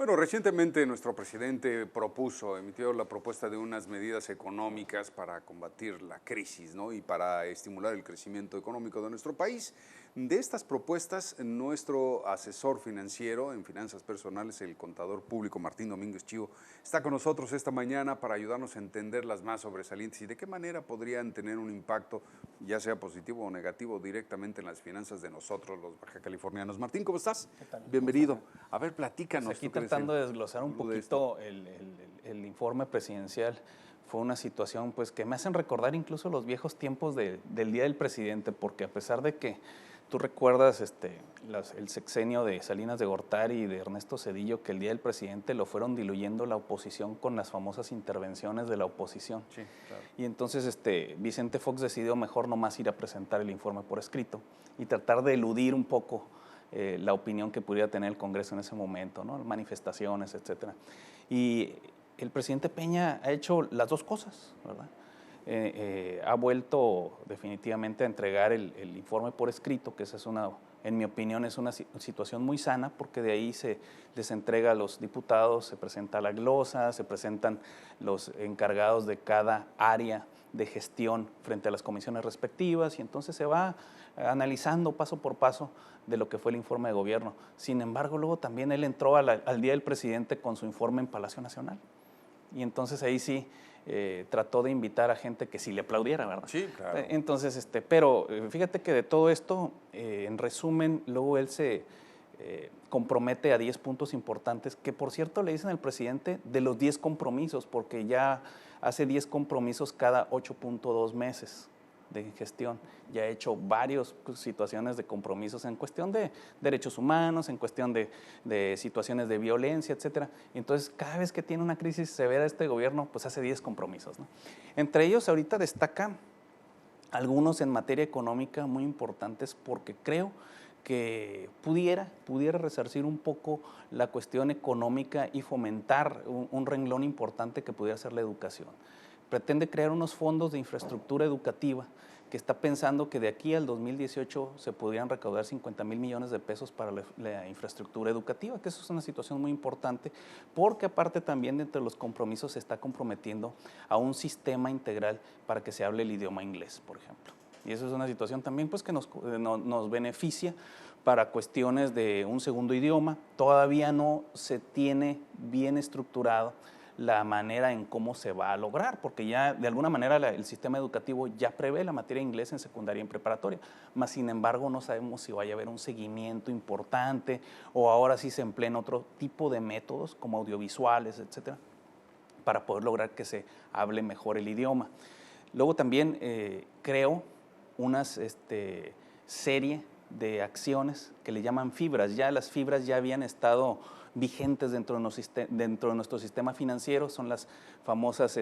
Bueno, recientemente nuestro presidente emitió la propuesta de unas medidas económicas para combatir la crisis, ¿no? Y para estimular el crecimiento económico de nuestro país. De estas propuestas, nuestro asesor financiero en finanzas personales, el contador público Martín Domínguez Chivo, está con nosotros esta mañana para ayudarnos a entender las más sobresalientes y de qué manera podrían tener un impacto, ya sea positivo o negativo, directamente en las finanzas de nosotros, los bajacalifornianos. Martín, ¿cómo estás? ¿Qué tal? Bienvenido. A ver, platícanos. Pues aquí tú que eres tratando de desglosar un gurú de esto. poquito el informe presidencial, fue una situación pues que me hacen recordar incluso los viejos tiempos del Día del Presidente, porque a pesar de que tú recuerdas el sexenio de Salinas de Gortari y de Ernesto Zedillo, que el Día del Presidente lo fueron diluyendo la oposición con las famosas intervenciones de la oposición. Sí, claro. Y entonces Vicente Fox decidió mejor nomás ir a presentar el informe por escrito y tratar de eludir un poco la opinión que pudiera tener el Congreso en ese momento, ¿no? Manifestaciones, etcétera. Y el presidente Peña ha hecho las dos cosas, ¿verdad? Ha vuelto definitivamente a entregar el informe por escrito, que esa es en mi opinión, es una situación muy sana, porque de ahí se les entrega a los diputados, se presenta la glosa, se presentan los encargados de cada área de gestión frente a las comisiones respectivas, y entonces se va analizando paso por paso de lo que fue el informe de gobierno. Sin embargo, luego también él entró al Día del Presidente con su informe en Palacio Nacional, y entonces ahí sí trató de invitar a gente que sí le aplaudiera, ¿verdad? Sí, claro. Entonces, pero fíjate que de todo esto, en resumen, luego él se compromete a 10 puntos importantes, que por cierto le dicen al presidente de los 10 compromisos, porque ya hace 10 compromisos cada 8.2 meses de gestión. Ya ha hecho varias situaciones de compromisos en cuestión de derechos humanos, en cuestión de situaciones de violencia, etcétera. Y entonces, cada vez que tiene una crisis severa este gobierno, pues hace 10 compromisos, ¿no? Entre ellos, ahorita destaca algunos en materia económica muy importantes, porque creo que pudiera resarcir un poco la cuestión económica y fomentar un renglón importante que pudiera ser la educación. Pretende crear unos fondos de infraestructura educativa, que está pensando que de aquí al 2018 se podrían recaudar 50,000 millones de pesos para la infraestructura educativa, que eso es una situación muy importante, porque aparte también entre los compromisos se está comprometiendo a un sistema integral para que se hable el idioma inglés, por ejemplo. Y eso es una situación también pues, que nos beneficia para cuestiones de un segundo idioma. Todavía no se tiene bien estructurado la manera en cómo se va a lograr, porque ya de alguna manera el sistema educativo ya prevé la materia de inglés en secundaria y en preparatoria, mas sin embargo no sabemos si vaya a haber un seguimiento importante o ahora sí se empleen otro tipo de métodos como audiovisuales, etcétera, para poder lograr que se hable mejor el idioma. Luego también creo unas serie de acciones que le llaman fibras. Ya las fibras ya habían estado vigentes dentro de nuestro sistema financiero, son las famosas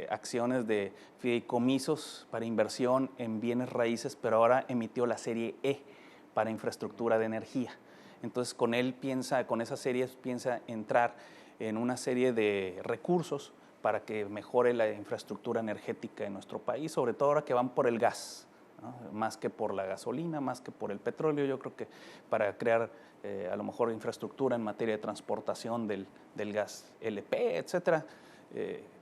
acciones de fideicomisos para inversión en bienes raíces, pero ahora emitió la serie E para infraestructura de energía. Entonces con esa serie piensa entrar en una serie de recursos para que mejore la infraestructura energética en nuestro país, sobre todo ahora que van por el gas, ¿no? Más que por la gasolina, más que por el petróleo. Yo creo que para crear a lo mejor infraestructura en materia de transportación del gas LP, etcétera,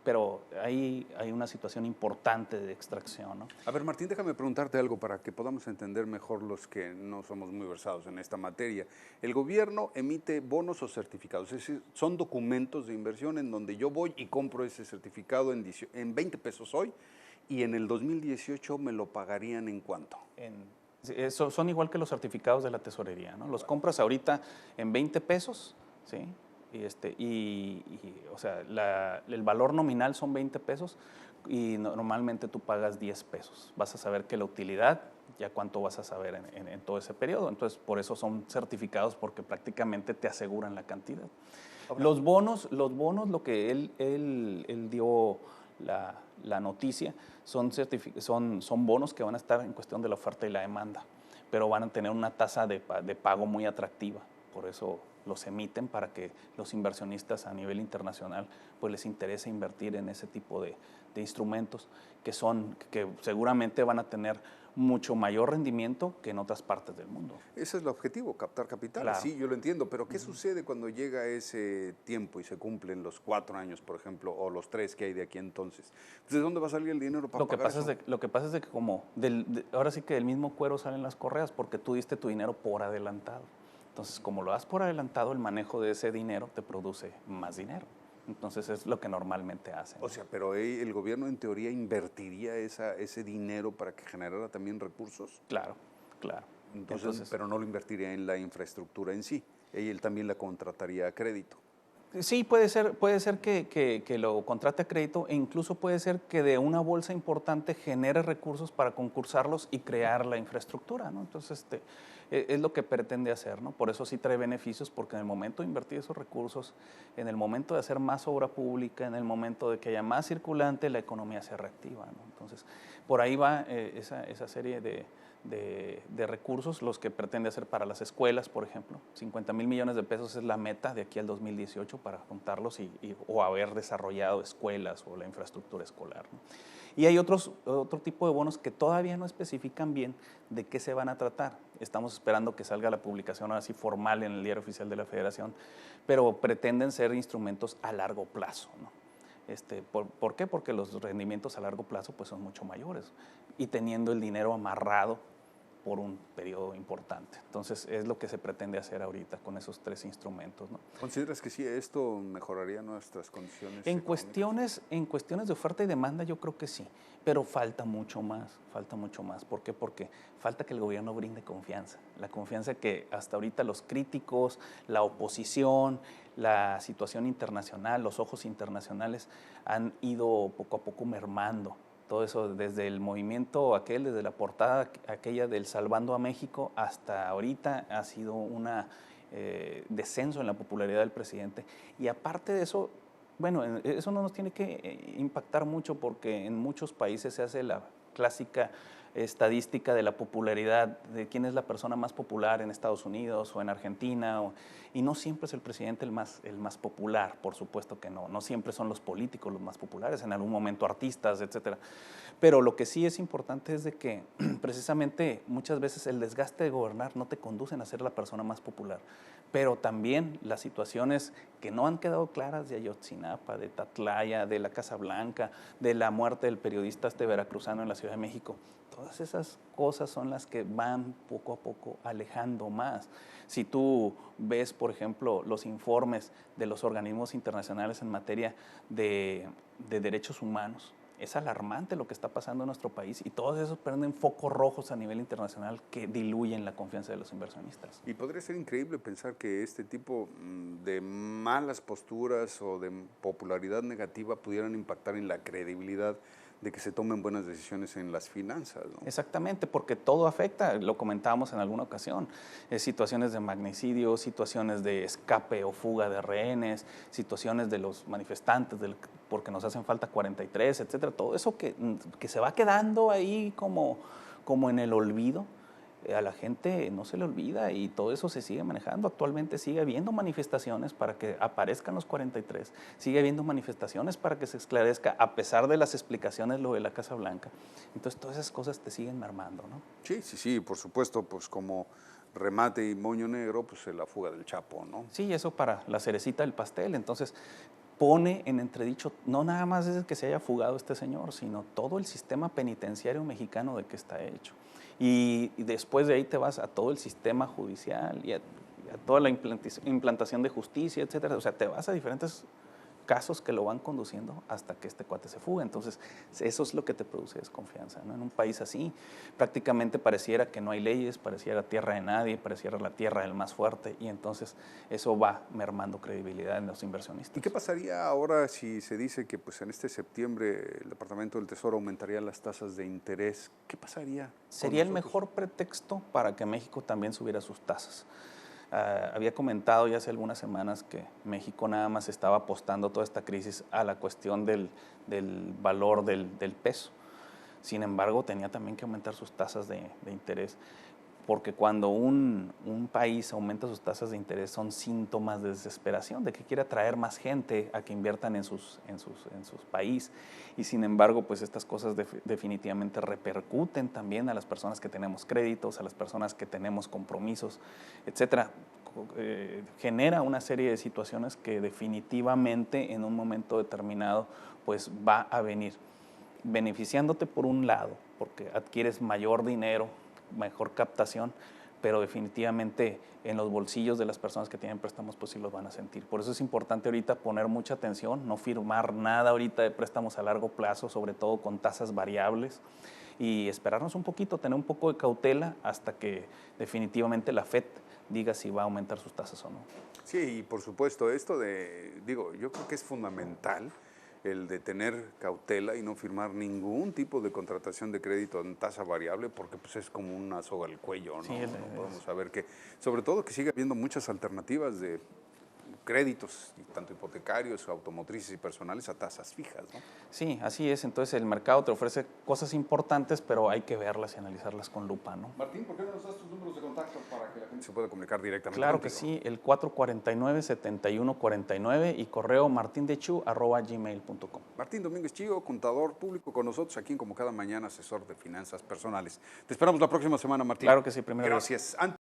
pero ahí hay una situación importante de extracción, ¿no? A ver, Martín, déjame preguntarte algo para que podamos entender mejor los que no somos muy versados en esta materia. El gobierno emite bonos o certificados, es decir, son documentos de inversión en donde yo voy y compro ese certificado en 20 pesos hoy, y en el 2018 me lo pagarían ¿en cuánto? Son igual que los certificados de la tesorería, ¿no? Los compras ahorita en 20 pesos, ¿sí? O sea, el valor nominal son 20 pesos y normalmente tú pagas 10 pesos. Vas a saber que la utilidad, ya cuánto vas a saber en todo ese periodo. Entonces, por eso son certificados, porque prácticamente te aseguran la cantidad. Los bonos, lo que él dio la noticia, son bonos que van a estar en cuestión de la oferta y la demanda, pero van a tener una tasa de pago muy atractiva. Por eso los emiten para que los inversionistas a nivel internacional pues les interese invertir en ese tipo de instrumentos que seguramente van a tener mucho mayor rendimiento que en otras partes del mundo. Ese es el objetivo, captar capital. Claro. Sí, yo lo entiendo, pero ¿qué sucede cuando llega ese tiempo y se cumplen los 4 años, por ejemplo, o los 3 que hay de aquí entonces? ¿De dónde va a salir el dinero para pagar eso? Lo que pasa es de que ahora sí que del mismo cuero salen las correas, porque tú diste tu dinero por adelantado. Entonces, como lo das por adelantado, el manejo de ese dinero te produce más dinero. Entonces, es lo que normalmente hacen. O sea, pero el gobierno en teoría invertiría ese dinero para que generara también recursos. Claro, claro. Entonces, pero no lo invertiría en la infraestructura en sí. Él también la contrataría a crédito. Sí, puede ser que lo contrate a crédito e incluso puede ser que de una bolsa importante genere recursos para concursarlos y crear la infraestructura, ¿no? Entonces, es lo que pretende hacer, ¿no? Por eso sí trae beneficios, porque en el momento de invertir esos recursos, en el momento de hacer más obra pública, en el momento de que haya más circulante, la economía se reactiva, ¿no? Entonces, por ahí va esa serie de recursos, los que pretende hacer para las escuelas, por ejemplo. 50,000 millones de pesos es la meta de aquí al 2018 para juntarlos o haber desarrollado escuelas o la infraestructura escolar, ¿no? Y hay otro tipo de bonos que todavía no especifican bien de qué se van a tratar. Estamos esperando que salga la publicación así formal en el Diario Oficial de la Federación, pero pretenden ser instrumentos a largo plazo, ¿no? ¿Por qué? Porque los rendimientos a largo plazo pues, son mucho mayores y teniendo el dinero amarrado por un periodo importante. Entonces, es lo que se pretende hacer ahorita con esos 3 instrumentos, ¿no? ¿Consideras que sí esto mejoraría nuestras condiciones En económicas? cuestiones de oferta y demanda yo creo que sí, pero falta mucho más, falta mucho más. ¿Por qué? Porque falta que el gobierno brinde confianza, la confianza que hasta ahorita los críticos, la oposición, la situación internacional, los ojos internacionales han ido poco a poco mermando. Todo eso desde el movimiento desde la portada aquella del Salvando a México hasta ahorita ha sido una descenso en la popularidad del presidente. Y aparte de eso, bueno, eso no nos tiene que impactar mucho porque en muchos países se hace la clásica estadística de la popularidad, de quién es la persona más popular en Estados Unidos o en Argentina, y no siempre es el presidente el más popular, por supuesto que no siempre son los políticos los más populares, en algún momento artistas, etcétera. Pero lo que sí es importante es de que precisamente muchas veces el desgaste de gobernar no te conducen a ser la persona más popular, pero también las situaciones que no han quedado claras de Ayotzinapa, de Tatlaya, de la Casa Blanca, de la muerte del periodista veracruzano en la Ciudad de México, todas esas cosas son las que van poco a poco alejando más. Si tú ves, por ejemplo, los informes de los organismos internacionales en materia de derechos humanos, es alarmante lo que está pasando en nuestro país y todos esos prenden focos rojos a nivel internacional que diluyen la confianza de los inversionistas. Y podría ser increíble pensar que este tipo de malas posturas o de popularidad negativa pudieran impactar en la credibilidad de que se tomen buenas decisiones en las finanzas, ¿no? Exactamente, porque todo afecta, lo comentábamos en alguna ocasión, situaciones de magnicidio, situaciones de escape o fuga de rehenes, situaciones de los manifestantes, porque nos hacen falta 43, etcétera, todo eso que se va quedando ahí como en el olvido. A la gente no se le olvida y todo eso se sigue manejando. Actualmente sigue habiendo manifestaciones para que aparezcan los 43, sigue habiendo manifestaciones para que se esclarezca, a pesar de las explicaciones lo de la Casa Blanca. Entonces todas esas cosas te siguen mermando, ¿no? Sí, por supuesto, pues como remate y moño negro, pues la fuga del Chapo, ¿no? Sí, eso para la cerecita del pastel. Entonces pone en entredicho no nada más es que se haya fugado este señor, sino todo el sistema penitenciario mexicano de que está hecho. Y después de ahí te vas a todo el sistema judicial y a toda la implantación de justicia, etcétera. O sea, te vas a diferentes casos que lo van conduciendo hasta que este cuate se fuga. Entonces, eso es lo que te produce desconfianza, ¿no? En un país así, prácticamente pareciera que no hay leyes, pareciera tierra de nadie, pareciera la tierra del más fuerte, y entonces eso va mermando credibilidad en los inversionistas. ¿Y qué pasaría ahora si se dice que pues, en este septiembre el Departamento del Tesoro aumentaría las tasas de interés? ¿Qué pasaría? Sería el mejor pretexto para que México también subiera sus tasas. Había comentado ya hace algunas semanas que México nada más estaba apostando toda esta crisis a la cuestión del valor del peso. Sin embargo, tenía también que aumentar sus tasas de interés. porque cuando un país aumenta sus tasas de interés son síntomas de desesperación, de que quiere atraer más gente a que inviertan en sus país, y sin embargo, pues estas cosas definitivamente repercuten también a las personas que tenemos créditos, a las personas que tenemos compromisos, etcétera. Genera una serie de situaciones que definitivamente en un momento determinado pues va a venir beneficiándote por un lado, porque adquieres mayor dinero, mejor captación, pero definitivamente en los bolsillos de las personas que tienen préstamos pues sí los van a sentir. Por eso es importante ahorita poner mucha atención, no firmar nada ahorita de préstamos a largo plazo, sobre todo con tasas variables, y esperarnos un poquito, tener un poco de cautela hasta que definitivamente la FED diga si va a aumentar sus tasas o no. Sí, y por supuesto, esto yo creo que es fundamental el de tener cautela y no firmar ningún tipo de contratación de crédito en tasa variable, porque pues es como una soga al cuello, ¿no? Sí, No podemos saber que, sobre todo que sigue habiendo muchas alternativas de créditos, tanto hipotecarios, automotrices y personales, a tasas fijas, ¿no? Sí, así es. Entonces el mercado te ofrece cosas importantes, pero hay que verlas y analizarlas con lupa, ¿no? Martín, ¿por qué no nos das tus números de contacto para que la gente se pueda comunicar directamente Claro contigo? que sí, el 449-7149 y correo martindechu@gmail.com. Martín Domínguez Chío, contador público con nosotros aquí en Como Cada Mañana, asesor de finanzas personales. Te esperamos la próxima semana, Martín. Claro que sí, primero. Gracias.